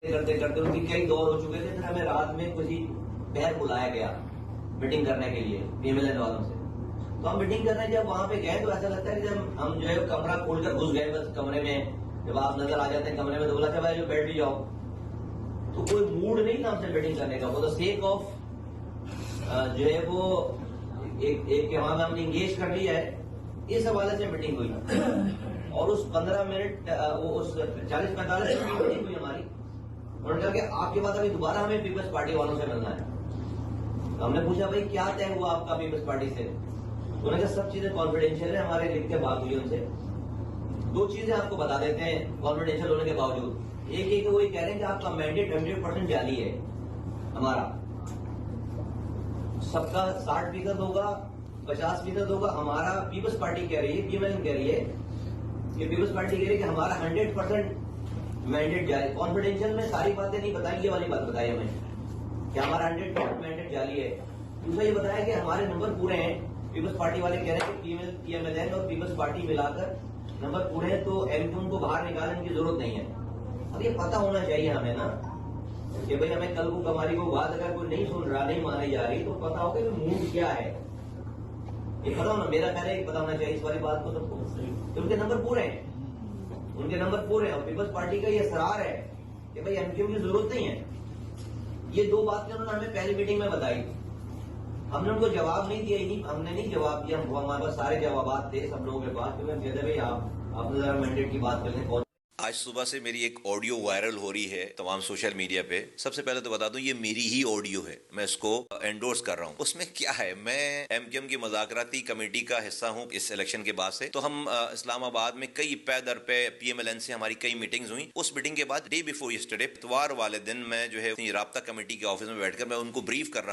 کرتے کرتے ان کی کئی دور ہو چکے تھے. پھر ہمیں رات میں کسی بہر بلایا گیا میٹنگ کرنے کے لیے پی ایم ایل این والوں سے. تو ہم میٹنگ کرنے جب وہاں پہ گئے تو ایسا لگتا ہے کہ جب ہم جو ہے کمرہ کھول کر گھس گئے بس کمرے میں. جب آپ نظر آ جاتے ہیں کمرے میں تو بولا چاہے جو بیٹھ بھی جاؤ. تو کوئی موڈ نہیں تھا ہم سے میٹنگ کرنے کا. وہ سیک آف جو ہے وہ ایک وہاں میں ہم نے انگیج کر لیا ہے اس حوالے سے میٹنگ ہوئی. اور اس 15 منٹ اس 40-45 منٹ کی میٹنگ ہوئی ہماری. انہوں نے کہا کہ آپ کے بعد ابھی دوبارہ ہمیں پیپلز پارٹی والوں سے ملنا ہے. ہم نے پوچھا بھائی کیا طے ہوا آپ کا پیپلز پارٹی سے. انہوں نے کہا سب چیزیں کانفیڈینشیل ہیں, ہمارے لکھ کے بات ہوئی ان سے. دو چیزیں آپ کو بتا دیتے ہیں کانفیڈینشیل ہونے کے باوجود. ایک یہ کہ وہ یہ کہہ رہے ہیں کہ آپ کا مینڈیٹ 100% جعلی ہے. ہمارا سب کا 60% ہوگا 50% ہوگا. ہمارا پیپلز پارٹی کہہ رہی ہے, پی ایم ایل این کہہ رہی ہے کہ پیپلز پارٹی کہہ رہی ہے کہ ہمارا 100% مینڈیٹ جاری. کانفیڈینشیل میں ساری باتیں نہیں بتائی, یہ والی بات بتائی ہمیں کہ ہمارا 100% مینڈیٹ جاری ہے. دوسرا یہ بتایا کہ ہمارے نمبر پورے ہیں. پیپلز پارٹی والے کہہ رہے ہیں کہ پی ایم ایل این اور پیپلز پارٹی ملا کر نمبر پورے ہیں, تو ایم کیو کو باہر نکالنے کی ضرورت نہیں ہے. اب یہ پتہ ہونا چاہیے ہمیں نا کہ بھائی ہمیں کل کو کماری کو بات اگر کوئی نہیں سن رہا, نہیں مانی جا رہی, تو پتا ہو کہ موڈ کیا ہے. یہ پتا ہونا, میرا خیال ہے پتا ہونا چاہیے اس والی بات کو سب کو کہ ان کے نمبر پورے ہیں. ان کے نمبر پورے ہیں اور پیپلز پارٹی کا یہ اصرار ہے کہ بھائی ایم کیو کی ضرورت نہیں ہے. یہ دو باتیں انہوں نے ہمیں پہلی میٹنگ میں بتائی. ہم نے ان کو جواب نہیں دیا, ہم نے نہیں جواب دیا. ہمارے پاس سارے جوابات تھے سب لوگوں کے پاس, کیونکہ ہم کہتے ہیں بھائی آپ نے ذرا مینڈیٹ کی بات کر لیں. آج صبح سے میری ایک آڈیو وائرل ہو رہی ہے تمام سوشل میڈیا پہ. سب سے پہلے تو بتا دوں یہ میری ہی آڈیو ہے, میں اس کو انڈورس کر رہا ہوں. اس میں کیا ہے, میں ایم کیو ایم کی مذاکراتی کمیٹی کا حصہ ہوں اس الیکشن کے بعد سے. تو ہم اسلام آباد میں کئی پے در پے پی ایم ایل این سے ہماری کئی میٹنگز ہوئیں. اس میٹنگ کے بعد ڈے بیفور یسٹرڈے اتوار والے دن میں جو ہے رابطہ کمیٹی کے آفس میں بیٹھ کر میں ان کو بریف کر رہا ہوں